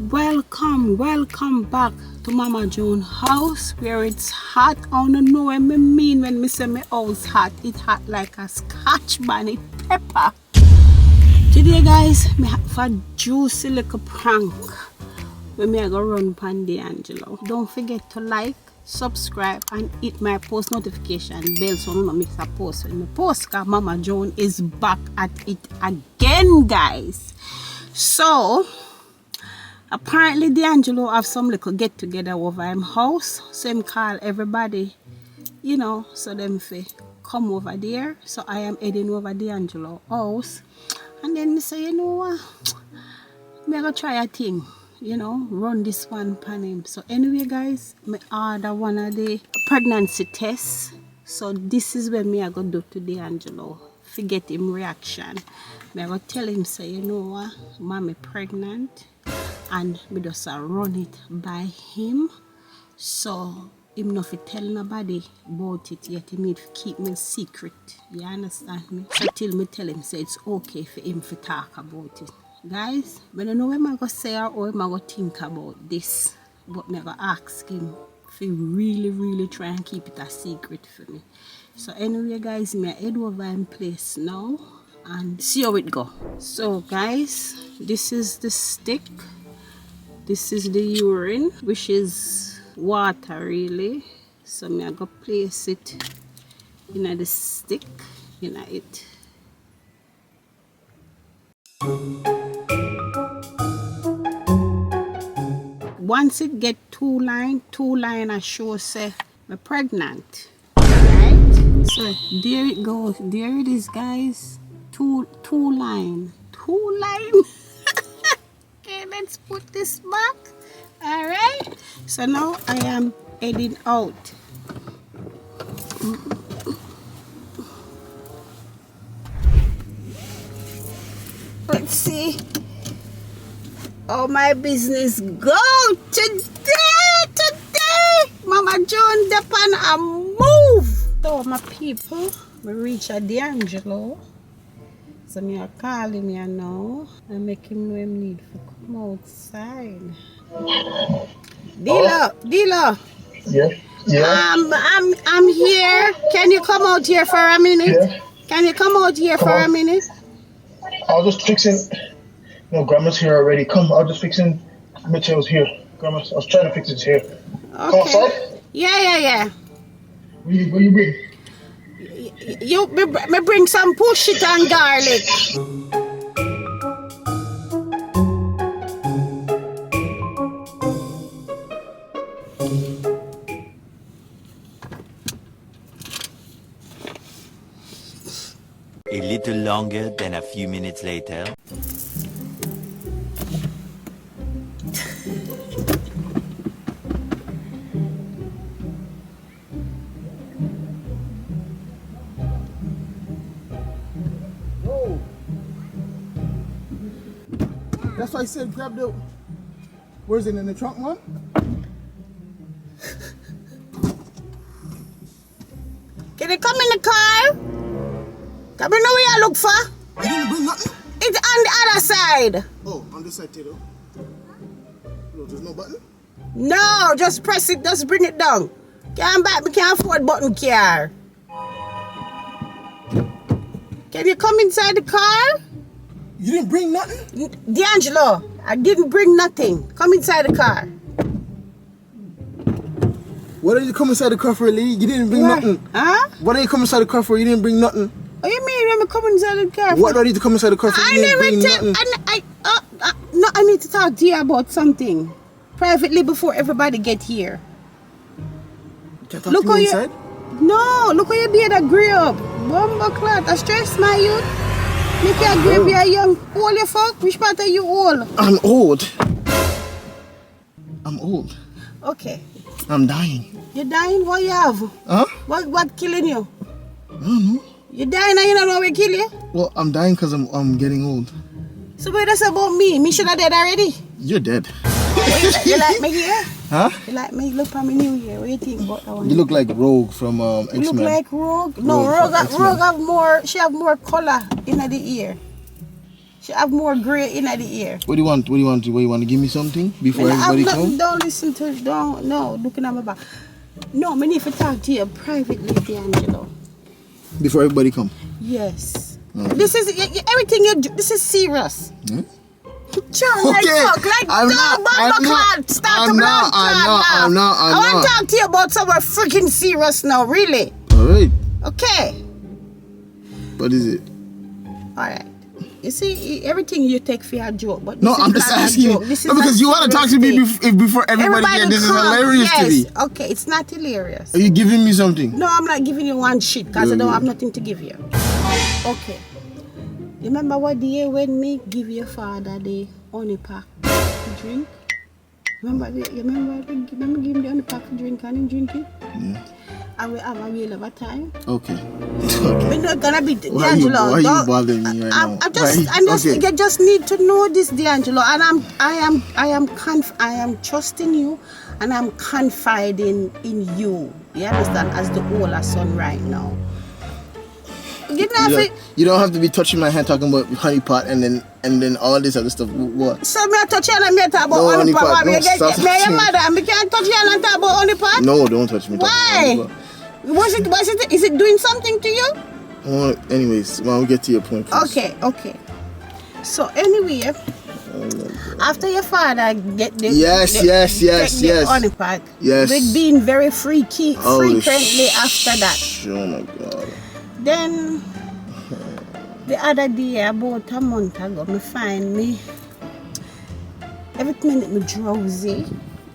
Welcome back to Mama Joan house where it's hot. I don't know what I mean when I say my house hot. It hot like a Scotch bonnet pepper. Today guys, I have a juicy little prank when I go run pan D'Angelo. Don't forget to like, subscribe and hit my post notification bell so you don't miss a post when I post, because Mama Joan is back at it again guys. So apparently D'Angelo have some little get together over him house, so him call everybody, you know, so them fi come over there. So I am heading over D'Angelo house, and then me say, you know what, me gonna try a thing, you know, run this one pan him. So anyway guys, me order one of the pregnancy tests. So this is when me I go do to D'Angelo to get him reaction. Me I go tell him, say, you know what, mommy pregnant, and me just run it by him, so him not fi tell nobody about it yet. He need to keep me secret, you understand me? So till me tell him say it's okay for him to talk about it. Guys, I don't know what I'm going to say or what I'm going to think about this, but I'm going to ask him if he really try and keep it a secret for me. So anyway guys, me head over in place now and see how it go. So guys, this is the stick. This is the urine, which is water really. So me I go place it in the stick, in it. Once it get two line I show say I'm pregnant. Alright? So there it goes. There it is guys. Two line. Okay, let's put this back. Alright, so now I am heading out. Let's see how my business go today. Mama Joan depend and move. So my people, we reach a D'Angelo. So me are calling me now and make him know him need to come outside. Dealer. Yeah. I'm here. Can you come out here for a minute? Yeah. Can you come out here for a minute? I was just fixing. No, Grandma's here already. Come, I was just fixing. Mitchell's here. Grandma, I was trying to fix his hair. Okay. Come outside. Yeah. What you bring? Me bring some push it and garlic. A little longer than a few minutes later. That's why I said grab the... Where's it, in the trunk, man? Can you come in the car? Come in, know where you look for? You didn't bring nothing? It's on the other side. Oh, on this side, Tito. No, there's no button? No, just press it, just bring it down. Can't back, we can't afford button car. Can you come inside the car? You didn't bring nothing? D'Angelo, I didn't bring nothing. Come inside the car. What are you coming inside the car for, lady? You didn't bring nothing. Huh? What are you coming inside the car for? You didn't bring nothing. What do you mean when I come inside the car? What are you to come inside the car for? You didn't bring nothing. No, I need to talk to you about something privately before everybody get here. Can I talk to you inside? No, look how your beard a grey up. Bumbo clot, I stress my youth. Make your grey be a young. Old you fuck? Which part are you old? I'm old. I'm old. Okay. I'm dying. You're dying? What you have? Huh? What killing you? I don't know. You're dying and you don't know what kill you? Well, I'm dying because I'm getting old. So what that's about me? Me should have dead already? You're dead. You like me here? Huh? You like me? Look at me new here. What do you think about that one? You look like Rogue from X-Men. You look like Rogue? No, Rogue have more, she have more color in the ear. She have more gray in the ear. What do you want? What do you want? What, you want to give me something before everybody comes? Don't listen to, no, looking at my back. No, I need to talk to you privately, D'Angelo. Before everybody come? Yes. Okay. This is, everything you do, this is serious. Hmm? John, like talk, like I'm dog, not. I want to talk to you about something freaking serious now, really. Alright. Okay. What is it? Alright. You see, everything you take for a joke, but No, I'm just asking you. No, because you want to talk to me before everybody here. This is hilarious to me. Okay, it's not hilarious. Are you giving me something? No, I'm not giving you one shit because I don't have nothing to give you. Okay. Remember what day when me give your father the honey pack to drink? Remember give him the honey pack to drink and he drink it? Yeah. And we have a wheel of a time. Okay. We're not gonna be Why are you bothering me right now? You just need to know this, D'Angelo, and I am trusting you, and I'm confiding in you. You understand? As the older son right now. You don't have to be touching my hand talking about honey pot and then all this other stuff. What? So me touch you and me talk about honey pot. No, stop Me your mother. Me can't touch you and talk about honey pot. No, don't touch me. Why? Was it? Is it doing something to you? Anyways, when we get to your point. Please. Okay. So anyway, after your father get the yes honey pot, yes, we've been very frequently after that. Oh my God. Then the other day, about a month ago, me find me every minute me drowsy,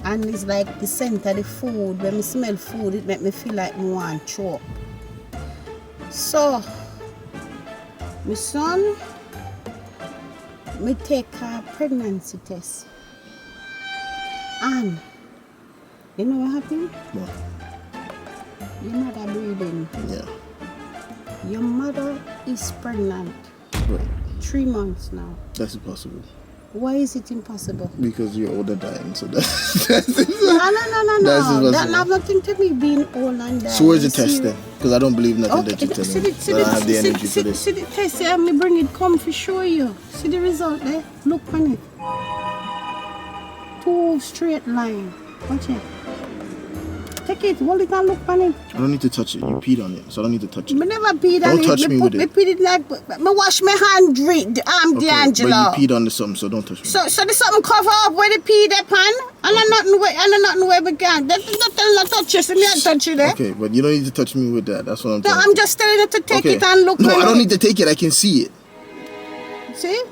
and it's like the scent of the food. When me smell food, it make me feel like me want to choke. So, my son, me take a pregnancy test, and you know what happened? What? Your mother breathing. Yeah. Your mother is pregnant. Right. 3 months now. That's impossible. Why is it impossible? Because you're older dying, so that's No. That have nothing to me being old and dying. So where's the test then? Because I don't believe nothing that you tell me. I don't have the energy for this. See the test, let me bring it, come for show you. See the result there? Look on it. 2 straight line. Watch it. Take it, hold it and look on it. I don't need to touch it. You peed on it, so I don't need to touch it. I never peed on it. Don't touch me with it. I peed it like, I wash my hand, D'Angelo. But you peed on the something, so don't touch me. So there's something cover up where the pee the pan, and I'm nothing where we can. That's not touch you, so me I touch you there. Okay, but you don't need to touch me with that. That's what I'm No, telling I'm just telling you to take it and look. No, I don't need to take it. I can see it. See?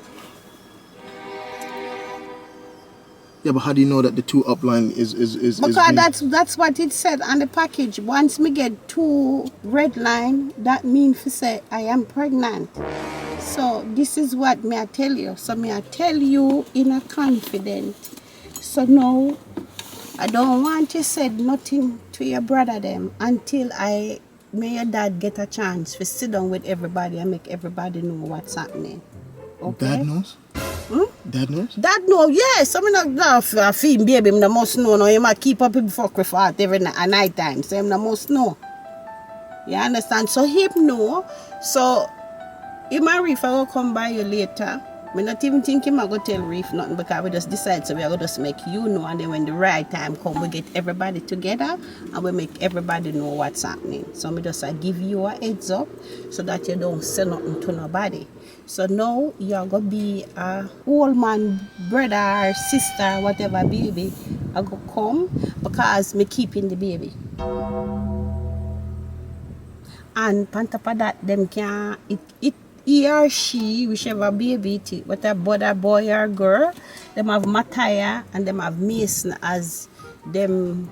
Yeah, but how do you know that the 2 upline is Because that's what it said on the package. Once me get 2 red line, that means to say I am pregnant. So this is what me I tell you. So me I tell you in a confidence. So no, I don't want you said nothing to your brother them until may your dad get a chance to sit down with everybody and make everybody know what's happening. Okay? Dad knows? Dad knows? Dad know, yes. I mean, I feel baby, I must know. No, you might keep up with fuck with heart every night time. So I must know. You understand? So him know. So if my Reef I will come by you later. I not even think him I go tell Reef nothing because we just decide so we are going to just make you know, and then when the right time come we get everybody together and we make everybody know what's happening. So we just give you a heads up so that you don't say nothing to nobody. So now you're going to be a old man, brother, sister, whatever baby. I go come because me keeping the baby. And on top of that, them can, he or she, whichever baby it is, whether boy or girl, them have Mattia and them have Mason as them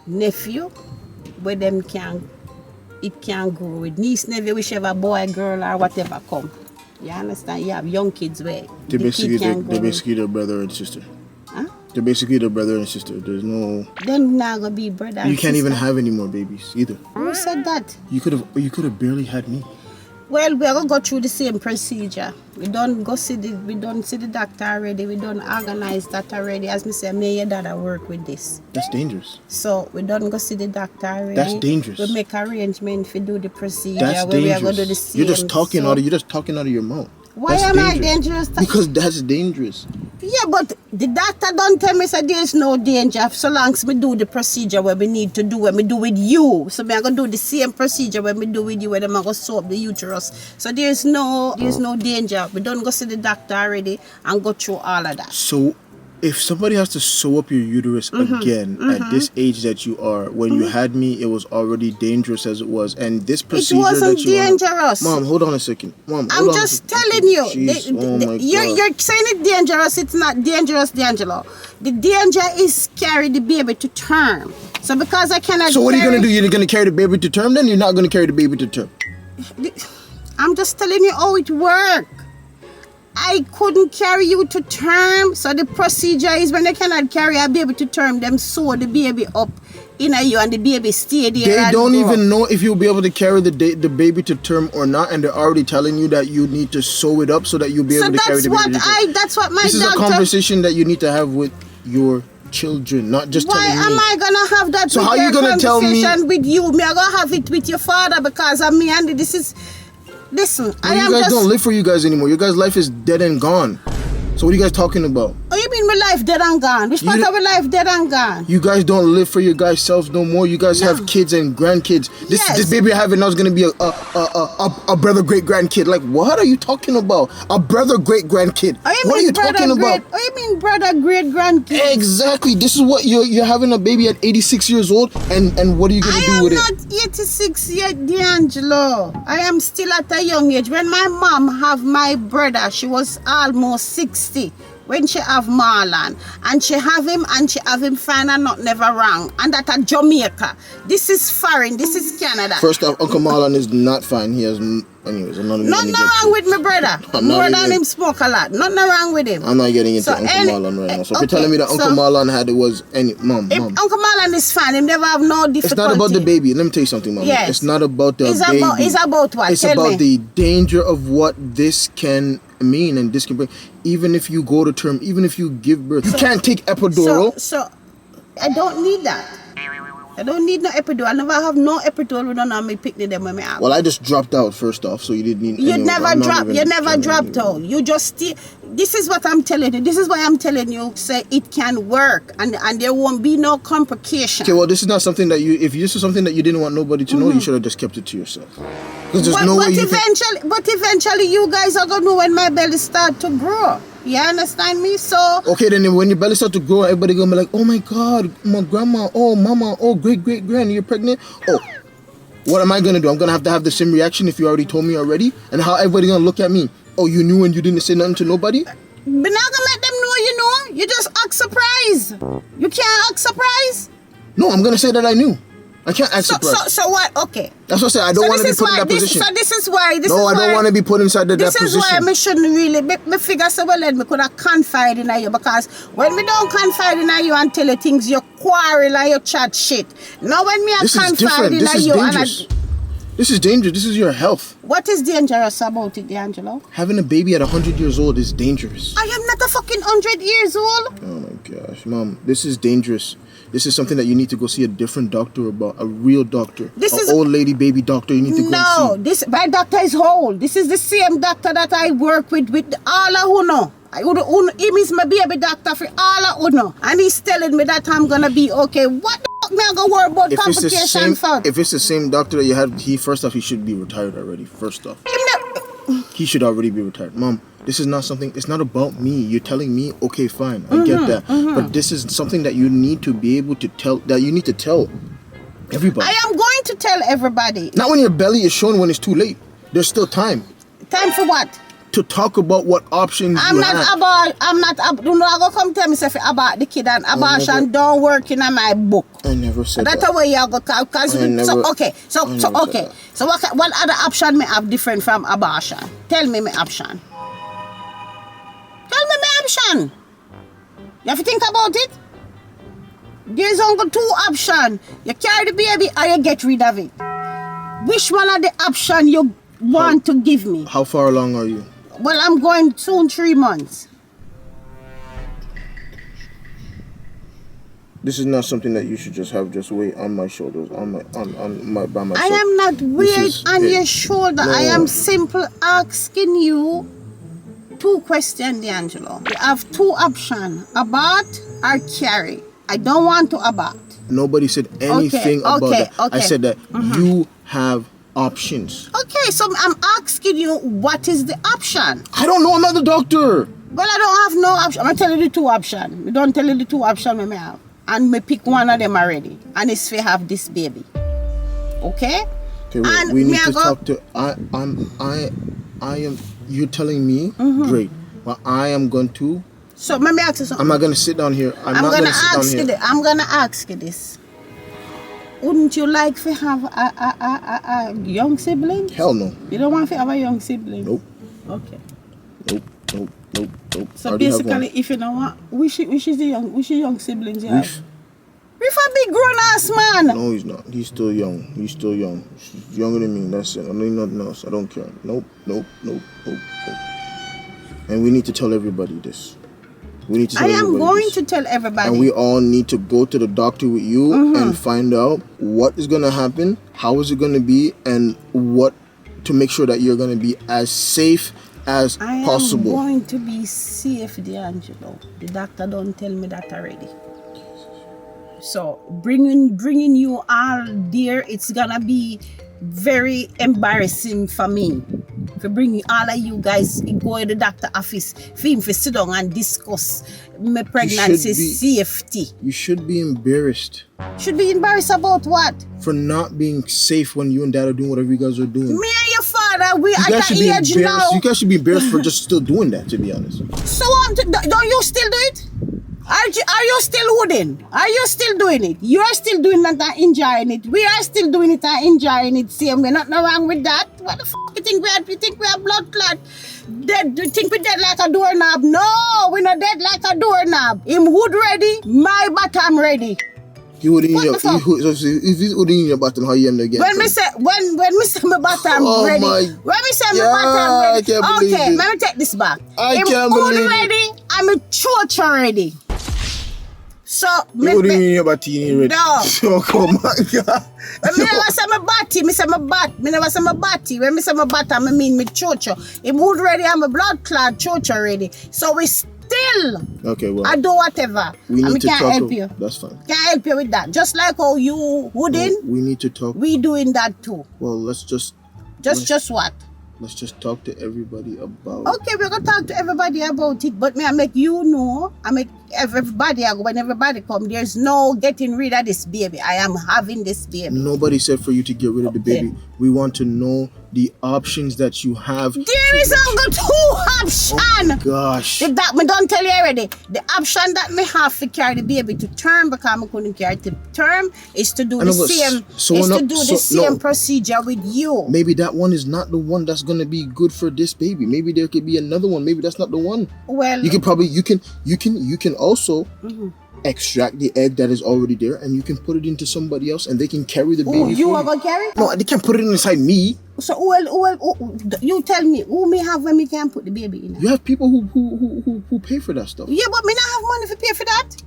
nephew, where them it can grow with niece, nephew, whichever boy, girl, or whatever come. You understand? You have young kids where they're basically their brother and sister. Huh? They're basically their brother and sister. There's no. Them not gonna be brother. You can't even have any more babies either. Who said that? You could have barely had me. Well, we are gonna go through the same procedure. We don't see the doctor already. We don't organize that already. As me say, me and your dad work with this. That's dangerous. So we don't go see the doctor already. That's dangerous. We make arrangement to do the procedure. That's where dangerous. We are going to do the same. You're just talking out of your mouth. Why That's am I dangerous. dangerous? Because that's dangerous. Yeah, but the doctor don't tell me that there's no danger so long as me do the procedure where we need to do when we do with you. So me I gonna do the same procedure when we do with you when I'm gonna sew up the uterus. So there's no danger. We don't go see the doctor already and go through all of that. So, if somebody has to sew up your uterus again at this age that you are, when you had me, it was already dangerous as it was, and this procedure It wasn't that you dangerous. Mom, hold on a second. Mom, I'm just telling you. Jeez, oh my You're God. saying it dangerous. It's not dangerous, D'Angelo. The danger is carry the baby to term. So because I cannot. So what are you gonna do? You're gonna carry the baby to term? Then you're not gonna carry the baby to term. I'm just telling you how it works. I couldn't carry you to term, so the procedure is when they cannot carry a baby to term, them sew the baby up in you and the baby stay there. They and don't grow. even know if you'll be able to carry the baby to term or not, and they're already telling you that you need to sew it up so that you'll be So able to carry that's the baby what to term. that's what my This is a doctor. conversation that you need to have with your children, not just Why telling am me. I gonna have that? So with how you your gonna tell me- conversation with you? Me I gonna have it with your father because of me and this is. Listen, I you am guys just. don't live for you guys anymore. Your guys' life is dead and gone. So what are you guys talking about? Oh, you mean my life dead and gone? Which part You- of my life dead and gone? You guys don't live for your guys' selves no more. You guys have kids and grandkids. Yes. This baby I have now is gonna be a brother great grandkid. Like, what are you talking about? A brother great grandkid. Oh, you What are mean you brother talking about? great? Oh, you mean brother great grandkid? Exactly. This is what you're having a baby at 86 years old, and what are you gonna I do am with not it? 86 yet, D'Angelo. I am still at a young age. When my mom have my brother, she was almost 60. When she have Marlon, and she have him fine and not never wrong, and that at Jamaica. This is foreign. This is Canada. First off, Uncle Marlon is not fine. He has, anyways, I'm not even Nothing gonna get wrong to- with my brother. I'm not More even- than him smoke a lot. Nothing wrong with him. I'm not getting into So Uncle any- Marlon right now. So if okay, you're telling me that Uncle so- Marlon had it was any mom. Uncle Marlon is fine. He never have no difficulty. It's not about the baby. Let me tell you something, Mom. Yes. It's not about the It's baby. it's about what? It's Tell about me. the danger of what this can mean and this can bring. Even if you go to term, even if you give birth, you can't take epidural. So I don't need that. I don't need no epidural. I never have no epidural. We don't know me picnic them when me have. Well, I just dropped out first off, so you didn't need. You anyways, never I'm not drop. even You never telling dropped you. out. You just this is what I'm telling you. This is why I'm telling you. Say it can work, and there won't be no complication. Okay, well, this is not something that you. If this is something that you didn't want nobody to know, you should have just kept it to yourself. Because there's no way you can. But eventually, you guys are gonna know when my belly start to grow. You understand me? So Okay, then when your belly start to grow, everybody gonna be like, "Oh my God, my grandma, oh mama, oh great grand, you're pregnant." Oh, what am I gonna do? I'm gonna have to have the same reaction if you already told me already, and how everybody gonna look at me? Oh, you knew and you didn't say nothing to nobody? but not gonna let them know. You know, you just act surprised. You can't act surprised. No, I'm gonna say that I knew. I can't act surprised. So what? Okay. That's what I said. I don't want to be put in that position. This is why. No, I don't want to be put inside that This is why position. me shouldn't really. Me figure so well that me could have confide in you, because when me don't confide in you and tell you things, you quarrel and you chat shit. Now when me have This is confide different. in This is you dangerous. This is dangerous. This is your health. what is dangerous about it, D'Angelo? Having a baby at 100 years old is dangerous. I am not a fucking 100 years old. Oh my gosh, Mom, this is dangerous. This is something that you need to go see a different doctor about, a real doctor. This an is- old lady baby doctor you need to go No, and this my doctor is old. This is the same doctor that I work with all of Uno. Him is my baby doctor for all of Uno. And he's telling me that I'm gonna be okay. What the fuck me I gonna worry about see. complication for? If it's the same doctor that you had, first off, he should be retired already. First off, he should already be retired. Mom, this is not something, it's not about me. You're telling me, okay, fine, I get that. But this is something that you need to be able to tell, that you need to tell everybody. I am going to tell everybody. Not when your belly is shown when it's too late. There's still time Time for what? to talk about what options I'm you not have. do not go come tell me say about the kid and abortion don't work in my book. I never said That's that. the way you go cause I never- so okay. So I never said okay. that. So what other option may have different from abortion? Tell me my option. Tell me my option. You have to think about it. There's only two options. You carry the baby or you get rid of it. Which one of the option you want to give me? How far along are you? Well, I'm going soon 3 months. This is not something that you should just have just weight on my shoulders, by myself. I am not weight is on it. your shoulder. No. I am simple asking you two questions, D'Angelo. You have two options, abort or carry. I don't want to abort. Nobody said anything about that. I said that you have options. Okay, so I'm asking you, what is the option? I don't know. I'm not the doctor. Well, I don't have no option. I'm going to tell you the two options. I don't tell you the two options I have. And me pick one of them already. And it's to have this baby. Okay? Okay, well, we need to talk to... I am... You're telling me? Great. But I am going to... So, let me ask you something. I'm not going to sit down here. I'm not going to sit down here. I'm going to ask you this. Wouldn't you like to have a young sibling? Hell no. You don't want to have a young sibling? Nope. Okay. Nope. So basically, if you don't want, which is the young siblings you have? Reef a big grown ass man. No, he's not. He's still young. He's younger than me. That's it. I need nothing else. I don't care. Nope. And we need to tell everybody this. We need to tell everybody going this. to tell everybody. And we all need to go to the doctor with you and find out what is going to happen, how is it going to be, and what to make sure that you're going to be as safe as possible. I am going to be safe, D'Angelo. The doctor don't tell me that already. So bringing you all there, it's gonna be very embarrassing for me. For bringing all of you guys go to the doctor office for him to sit down and discuss my pregnancy safety. You should be embarrassed. Should be embarrassed about what? For not being safe when you and Dad are doing whatever you guys are doing. Me and your father, we at the age now. You guys should be embarrassed for just still doing that, to be honest. So don't you still do it? Are you still wooden? Are you still doing it? You are still doing it and enjoying it. We are still doing it and enjoying it. Same, we're not wrong with that. What the fuck you think we are? You think we are blood clot? Dead? You think we dead like a doorknob? No, we're not dead like a doorknob. Him hood ready, my bottom ready. If he's holding in your bottom, how you end again? When me say my bottom ready. When me say my bottom ready. Okay, let me take this back. I can't believe it. Ready, I'm a church already. So you holding in your bottom ready. No. So come on, God. When me never say my body, me say my bat. Me never say my body. When me say my bottom, I mean me church. Him hood ready, I'm a blood clot church already. So we still. Okay, well. I do whatever. We need to talk. Help you. That's fine. Can't help you with that. Just like how you wouldn't. We need to talk. We doing that too. Well, let's just. Just what? Let's just talk to everybody about. Okay, we're gonna talk to everybody about it, but me I make you know. I make everybody. When everybody come, there's no getting rid of this baby. I am having this baby. Nobody said for you to get rid of the baby. We want to know the options that you have. There is only two options. Oh gosh. That me don't tell you already. The option that me have to carry the baby to term because I couldn't carry it to term is to do the same procedure with you. Maybe that one is not the one that's gonna be good for this baby. Maybe there could be another one. Maybe that's not the one. Well, you can also extract the egg that is already there and you can put it into somebody else and they can carry the baby. Oh, you are gonna carry it? No, they can't put it inside me. So you tell me who me have when me can put the baby in? You have people who pay for that stuff. Yeah, but me not have money to pay for that.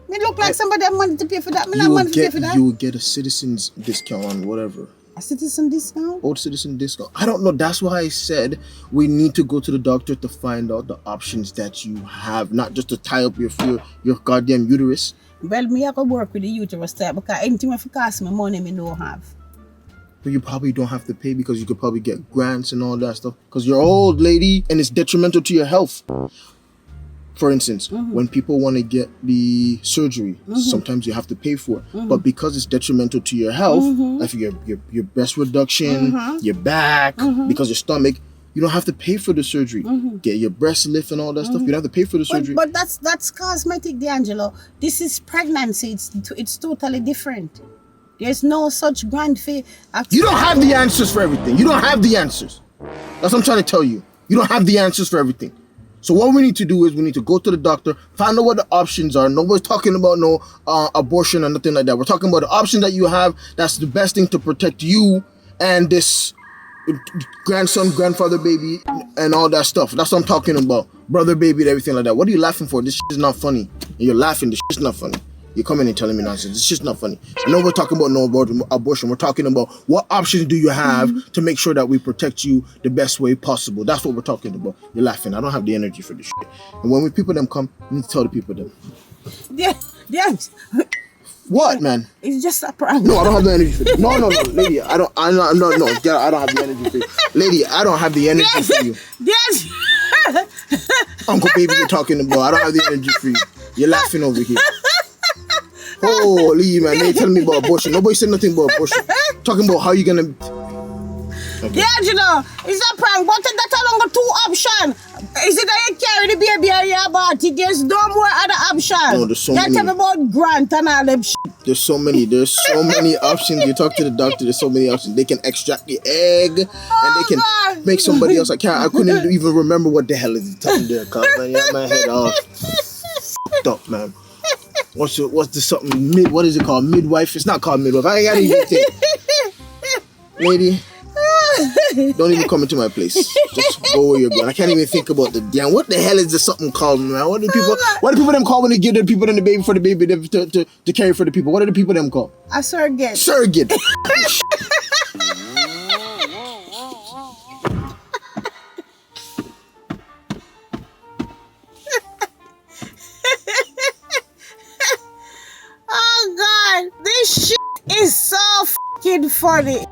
Me look like somebody have money to pay for that. Me not have money to pay for that. You will get a citizen's discount on whatever. A citizen discount? Old citizen discount. I don't know. That's why I said we need to go to the doctor to find out the options that you have, not just to tie up your goddamn uterus. Well, me I could work with the uterus type because anything if it costs me money me don't have. But you probably don't have to pay because you could probably get grants and all that stuff because you're old, lady, and it's detrimental to your health. For instance, when people want to get the surgery, sometimes you have to pay for it. But because it's detrimental to your health, like your breast reduction, your back, because your stomach, you don't have to pay for the surgery. Get your breast lift and all that stuff. You don't have to pay for the surgery. But that's cosmetic, D'Angelo. This is pregnancy. It's totally different. There's no such grand fee. You don't have the answers for everything. You don't have the answers. That's what I'm trying to tell you. You don't have the answers for everything. So what we need to do is we need to go to the doctor, find out what the options are. Nobody's talking about no abortion or nothing like that. We're talking about the options that you have. That's the best thing to protect you and this grandson, grandfather, baby, and all that stuff. That's what I'm talking about. Brother, baby, and everything like that. What are you laughing for? This shit is not funny. And you're laughing. This shit is not funny. You're coming and telling me nonsense. It's just not funny. I know we're talking about no abortion. We're talking about what options do you have to make sure that we protect you the best way possible. That's what we're talking about. You're laughing. I don't have the energy for this shit. And when people them come, you need to tell the people them. Yeah. What, man? It's just a prank. No, I don't have the energy for you. No, lady, I don't have the energy for you. Lady, I don't have the energy for you. Yes. Uncle Baby, you're talking about. I don't have the energy for you. You're laughing over here. Holy man, they telling me about abortion. Nobody said nothing about abortion. Talking about how you gonna. Okay. Yeah, you know, it's a prank, but that's along two options. Is it that you carry the baby or you abort it? There's no more other option. No, there's so you many. tell me about grant and all them shit. There's so many options. You talk to the doctor, there's so many options. They can extract the egg and they can make somebody else. I couldn't even remember what the hell is he talking there, cuz man. You have my head off. Fucked up, man. What's this something what is it called? Midwife? It's not called midwife. I ain't got even think. Lady, don't even come into my place. Just go where you're going. I can't even think about the damn. What the hell is this something called, man? What do people them call when they give the people the baby for the baby to carry for the people? What do the people them call? A surrogate. Surrogate. Oh God, this shit is so fucking funny.